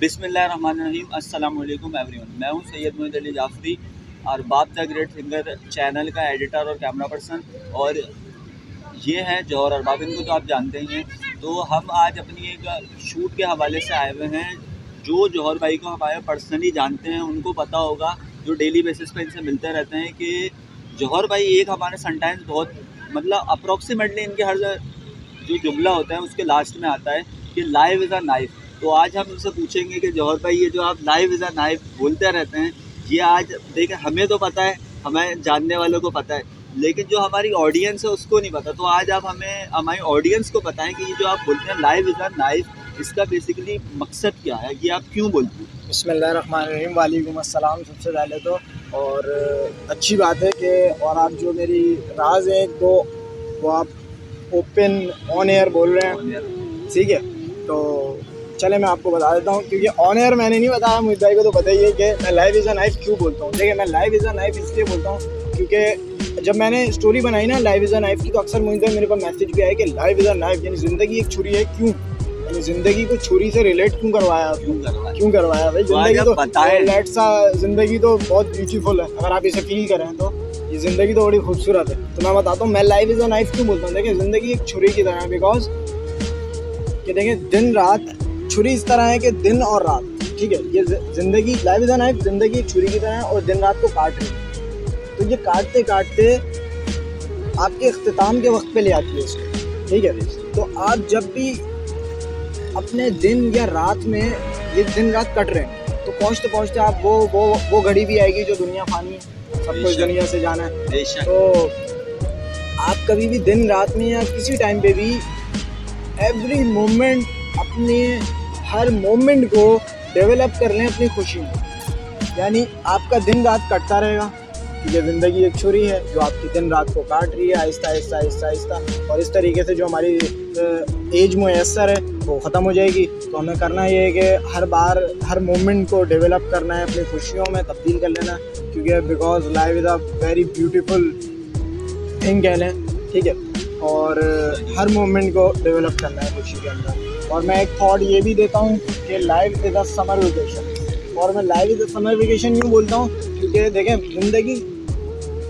बिस्मिल्लाहिर्रहमानिर्रहीम। अस्सलाम वालेकुम एवरीवन। मैं हूं सैयद मोहिद अली जाफरी और बाप द ग्रेट सिंगर चैनल का एडिटर और कैमरा पर्सन, और ये है जौहर अरबाब, इनको तो आप जानते ही हैं। तो हम आज अपनी एक शूट के हवाले से आए हुए हैं। जो जौहर भाई को हमारे पर्सनली जानते हैं उनको पता होगा, जो डेली बेसिस पे इनसे मिलते रहते हैं, कि जौहर भाई एक हमारे समटाइम्स बहुत अप्रॉक्सीमेटली इनके हर जो जुमला होता है उसके लास्ट में आता है कि लाइव इज़ अ नाइफ। तो आज हम इनसे पूछेंगे कि जौहर भाई, ये जो आप लाइव इज़ अ नाइफ बोलते रहते हैं, ये आज देखें, हमें तो पता है, हमें जानने वालों को पता है, लेकिन जो हमारी ऑडियंस है उसको नहीं पता। तो आज आप हमें, हमारी ऑडियंस को बताएं कि ये जो आप बोलते हैं लाइव इज़ अ नाइफ, इसका बेसिकली मकसद क्या है, ये आप क्यों बोलते हैं? बिस्मिल्लाहिर्रहमानिर्रहीम, वालेकुम अस्सलाम। सबसे पहले तो और अच्छी बात है कि और आप जो मेरी राज है तो वो आप ओपन ऑन एयर बोल रहे हैं, ठीक है। तो चले मैं आपको बता देता हूँ, क्योंकि ऑन एयर मैंने नहीं बताया, मुझे भाई को तो पता ही है कि मैं लाइव इज़ अ नाइफ क्यों बोलता हूँ। देखिए, मैं लाइव इज़ अ नाइफ इसलिए बोलता हूँ क्योंकि जब मैंने स्टोरी बनाई ना लाइव इज़ अ नाइफ की, तो अक्सर मुझे मेरे पास मैसेज भी आया कि लाइव इज़ अ नाइफ यानी ज़िंदगी एक छुरी है, क्यों, यानी ज़िंदगी को छुरी से रिलेट क्यों करवाया भाई? ज़िंदगी तो लेट सा, ज़िंदगी तो बहुत ब्यूटीफुल है, अगर आप इसे फील करें तो ये ज़िंदगी तो बड़ी खूबसूरत है। तो मैं बताता हूँ मैं लाइव इज़ अ नाइफ क्यों बोलता हूँ। देखिए, ज़िंदगी एक छुरी की तरह है, बिकॉज कि देखें, दिन रात छुरी इस तरह है कि दिन और रात, ठीक है, ये ज़िंदगी लाइव इज़ अ नाइफ, ज़िंदगी एक छुरी की तरह है और दिन रात को काट रही है। तो ये काटते काटते आपके इख्तिताम के वक्त पे ले आती है इसको, ठीक है। तो आप जब भी अपने दिन या रात में ये दिन रात कट रहे हैं, तो पहुँचते पहुँचते आप वो घड़ी भी आएगी जो दुनिया फानी है, सबको इस दुनिया से जाना है। तो आप कभी भी दिन रात में या किसी टाइम पे भी एवरी मोमेंट, अपने हर मोमेंट को डेवलप कर लें अपनी खुशी में। यानी आपका दिन रात कटता रहेगा, ये ज़िंदगी एक छुरी है जो आपकी दिन रात को काट रही है आहिस्ता आहिस्ता आहिस्ता आहिस्ता, और इस तरीके से जो हमारी एज मुयस्सर है वो ख़त्म हो जाएगी। तो हमें करना ये है कि हर बार हर मोमेंट को डेवलप करना है, अपनी खुशियों में तब्दील कर लेना, क्योंकि because life is a very beautiful thing कह लें, ठीक है। और हर मोमेंट को डेवलप करना है खुशी के अंदर। और मैं एक थॉट ये भी देता हूँ कि life is a summer vacation. और मैं life is a summer vacation क्यों बोलता हूँ, क्योंकि देखें, ज़िंदगी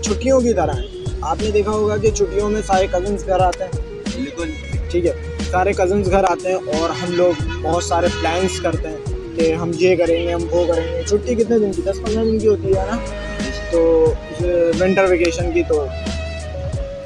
छुट्टियों की तरह है। आपने देखा होगा कि छुट्टियों में सारे कज़न्स घर आते हैं, बिल्कुल, ठीक है, सारे कज़न्स घर आते हैं और हम लोग बहुत सारे प्लान्स करते हैं कि हम ये करेंगे, हम वो करेंगे। छुट्टी कितने दिन की, 10-15 दिन की होती है ना, तो विंटर वेकेशन की। तो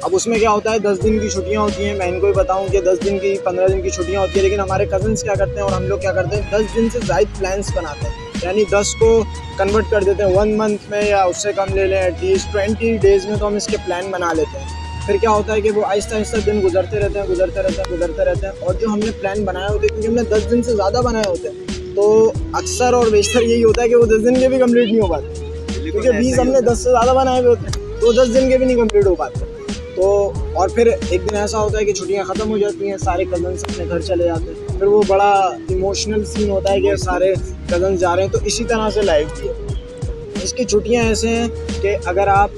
अब उसमें क्या होता है, 10 दिन की छुट्टियां होती हैं। मैं इनको भी बताऊं कि 10 दिन की, 15 दिन की छुट्टियां होती है, लेकिन हमारे कज़न्स क्या करते हैं और हम लोग क्या करते हैं, 10 दिन से ज़्यादा प्लान्स बनाते हैं। यानी 10 को कन्वर्ट कर देते हैं 1 मंथ में, या उससे कम ले लें, एटलीस्ट 20 डेज़ में तो हम इसके प्लान बना लेते हैं। फिर क्या होता है कि वो आहिस्ता आहिस्ता दिन गुजरते रहते हैं, और जो हमने प्लान बनाए होते हैं, क्योंकि हमने 10 दिन से ज़्यादा बनाए होते हैं, तो अक्सर और बेशतर यही होता है कि वो 10 दिन के भी कम्प्लीट नहीं हो पाते, क्योंकि 20 हमने 10 से ज़्यादा बनाए हुए होते हैं, तो 10 दिन के भी नहीं कम्प्लीट हो पाते। तो और फिर एक दिन ऐसा होता है कि छुट्टियां ख़त्म हो जाती हैं, सारे कज़न्स अपने घर चले जाते हैं, फिर वो बड़ा इमोशनल सीन होता है कि सारे कज़न्स जा रहे हैं। तो इसी तरह से लाइफ की है। इसकी छुट्टियां ऐसे हैं कि अगर आप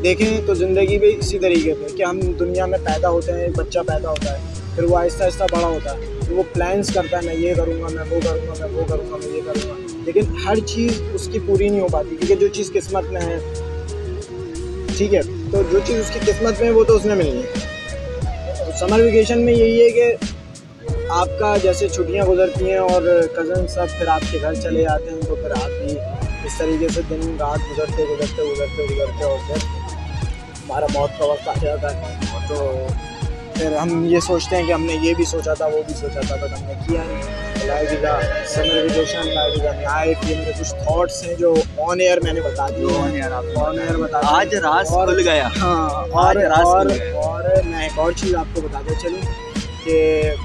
देखें तो ज़िंदगी भी इसी तरीके पे कि हम दुनिया में पैदा होते हैं, बच्चा पैदा होता है, फिर वो आहिस्ता आहिस्ता बड़ा होता है, तो वो प्लान्स करता है, मैं ये करूँगा, मैं वो करूँगा, मैं वो करूँगा, मैं ये करूँगा, लेकिन हर चीज़ उसकी पूरी नहीं हो पाती, क्योंकि जो चीज़ किस्मत में है, ठीक है, तो जो चीज़ उसकी किस्मत में है वो तो उसने मिलनी है। तो समर वेकेशन में यही है कि आपका जैसे छुट्टियां गुजरती हैं और कज़न सब फिर आपके घर चले जाते हैं, तो फिर आप भी इस तरीके से दिन रात गुजरते और फिर हमारा मौत का वक्त आ जाता है। तो फिर हम ये सोचते हैं कि हमने ये भी सोचा था, वो भी सोचा था, बट हमने किया नहीं। Life is a summer vacation, life is a knife, ये मेरे कुछ थॉट्स हैं जो ऑन एयर मैंने बता दिए। ऑन एयर बता दिया, आज राज खुल गया। हाँ, और मैं एक और चीज़ आपको बताते चलूँ कि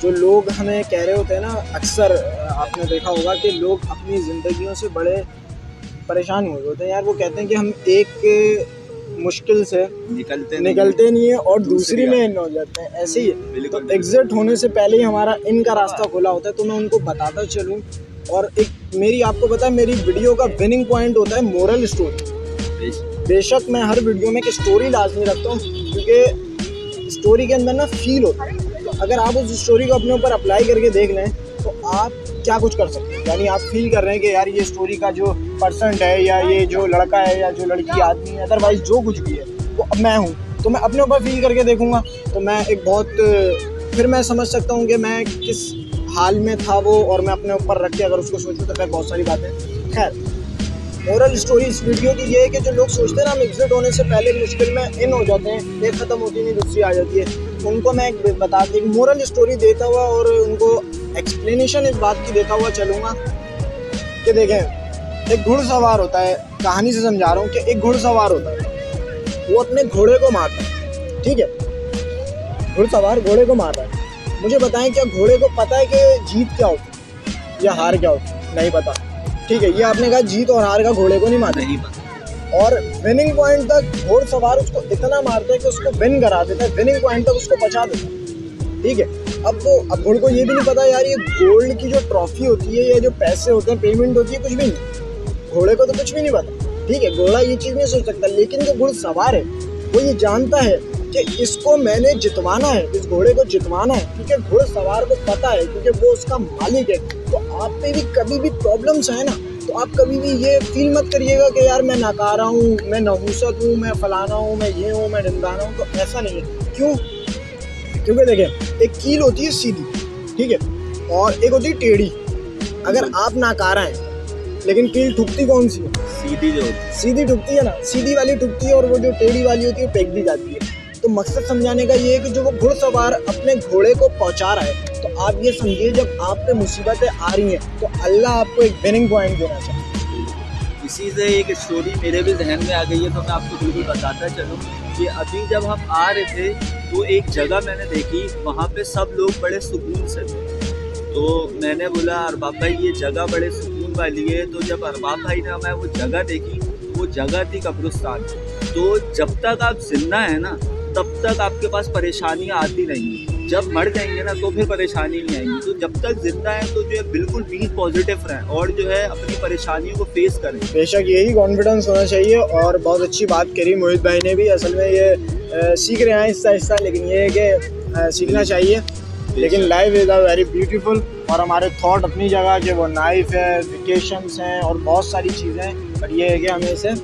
जो लोग हमें कह रहे होते हैं ना, अक्सर आपने देखा होगा कि लोग अपनी ज़िंदगियों से बड़े परेशान हुए होते हैं यार। वो कहते हैं कि हम एक मुश्किल से निकलते नहीं है और दूसरी में इन हो जाते हैं, ऐसे ही है। तो एग्जिट होने से पहले ही हमारा इन का रास्ता खुला होता है। तो मैं उनको बताता चलूँ, और एक मेरी, आपको पता है, मेरी वीडियो का विनिंग पॉइंट होता है मोरल स्टोरी। बेशक मैं हर वीडियो में एक स्टोरी लाजमी रखता हूँ, क्योंकि स्टोरी के अंदर ना फील होता है। तो अगर आप उस स्टोरी को अपने ऊपर अप्लाई करके देख लें आप क्या कुछ कर सकते हैं। यानी आप फील कर रहे हैं कि यार ये स्टोरी का जो पर्सन है या ये जो लड़का है या जो लड़की आदमी है अदरवाइज जो कुछ भी है वो अब मैं हूँ, तो मैं अपने ऊपर फील करके देखूँगा तो मैं एक बहुत फिर मैं समझ सकता हूँ कि मैं किस हाल में था वो, और मैं अपने ऊपर रख के अगर उसको सोचूँ तो फिर बहुत सारी बातें। खैर मोरल स्टोरी इस वीडियो की ये है कि जो लोग सोचते हैं ना हम एग्जिट होने से पहले मुश्किल में इन हो जाते हैं, एक ख़त्म होती नहीं दूसरी आ जाती है, उनको मैं एक बता एक मोरल स्टोरी देता हुआ और उनको एक्सप्लेनेशन इस बात की देता हुआ चलूँगा कि देखें एक घुड़सवार होता है, कहानी से समझा रहा हूँ कि एक घुड़सवार होता है, वो अपने घोड़े को मारता है, ठीक है, घुड़सवार घोड़े को मार रहा है। मुझे बताएं क्या घोड़े को पता है कि जीत क्या होती है या हार क्या होती है? नहीं पता, ठीक है, ये आपने कहा जीत और हार का घोड़े को नहीं मारता, नहीं पता। और विनिंग पॉइंट तक घोड़सवार उसको इतना मारता है कि उसको विन करा देता है, विनिंग पॉइंट तक उसको पहुंचा देता है, ठीक है। अब घोड़े को ये भी नहीं पता यार ये गोल्ड की जो ट्रॉफी होती है या जो पैसे होते हैं पेमेंट होती है कुछ भी नहीं, घोड़े को तो कुछ भी नहीं पता, ठीक है, घोड़ा ये चीज़ नहीं सोच सकता। लेकिन जो घुड़सवार है वो ये जानता है कि इसको मैंने जितवाना है, इस घोड़े को जितवाना है, क्योंकि घुड़सवार को पता है, क्योंकि वो उसका मालिक है। तो आप पे भी कभी भी प्रॉब्लम्स है ना, तो आप कभी भी ये फील मत करिएगा कि यार मैं नाकारा हूँ, मैं नहुसत हूँ, मैं फलाना हूँ, मैं ये हूँ, मैं ढिंदाना हूँ, तो ऐसा नहीं है। क्यों? क्योंकि देखें एक कील होती है सीधी, ठीक है, और एक होती है टेढ़ी। अगर आप नाकारा हैं लेकिन कील ठुकती कौन सी है? सीधी जो सीधी ठुकती है ना, सीधी वाली ठुकती है, और वो जो टेढ़ी वाली होती है फेंक दी जाती है। तो मकसद समझाने का ये है कि जो वो घुड़सवार अपने घोड़े को पहुंचा रहा है, तो आप ये समझिए जब आप पे मुसीबतें आ रही हैं तो अल्लाह आपको एक विनिंग पॉइंट देना चाहिए। इसी से एक स्टोरी मेरे भी जहन में आ गई है, तो मैं आपको बिल्कुल बताता चलूँ कि अभी जब हम आ रहे थे तो एक जगह मैंने देखी, वहाँ पे सब लोग बड़े सुकून से थे। तो मैंने बोला अरबाब भाई ये जगह बड़े सुकून वाली है। तो जब अरबाब भाई ने हमें वो जगह देखी, वो जगह थी कब्रिस्तान। तो जब तक आप जिंदा है ना तब तक आपके पास परेशानियाँ आती रहेंगी, जब मर जाएंगे ना तो फिर परेशानी नहीं आएंगी। तो जब तक जिंदा है तो जो है बिल्कुल बी पॉजिटिव रहें और जो है अपनी परेशानियों को फेस करें। बेशक यही कॉन्फिडेंस होना चाहिए। और बहुत अच्छी बात करी मोहित भाई ने भी, असल में ये सीख रहे हैं आहिस्ता आहिस्ता, लेकिन ये है कि सीखना चाहिए। लेकिन life is a very beautiful, और हमारे थॉट अपनी जगह के वो नाइफ है, वेकेशंस हैं और बहुत सारी चीज़ें हैं, पर ये है कि हमें इसे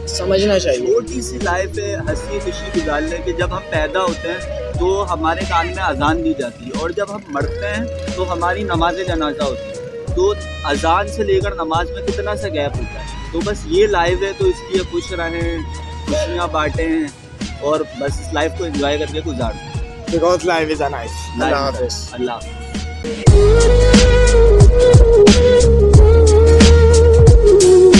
समझना चाहिए। छोटी सी लाइफ है, हंसी खुशी गुजारने की। जब हम पैदा होते हैं तो हमारे कान में अजान दी जाती है, और जब हम मरते हैं तो हमारी नमाज जनाजा होती है। तो अजान से लेकर नमाज में कितना सा गैप होता है। तो बस ये लाइफ है, तो इसलिए खुश रहें, खुशियाँ बांटें और बस इस लाइफ को एंजॉय करके गुजारें। Because life is a knife. अल्लाह हाफ़िज़। अल्लाह।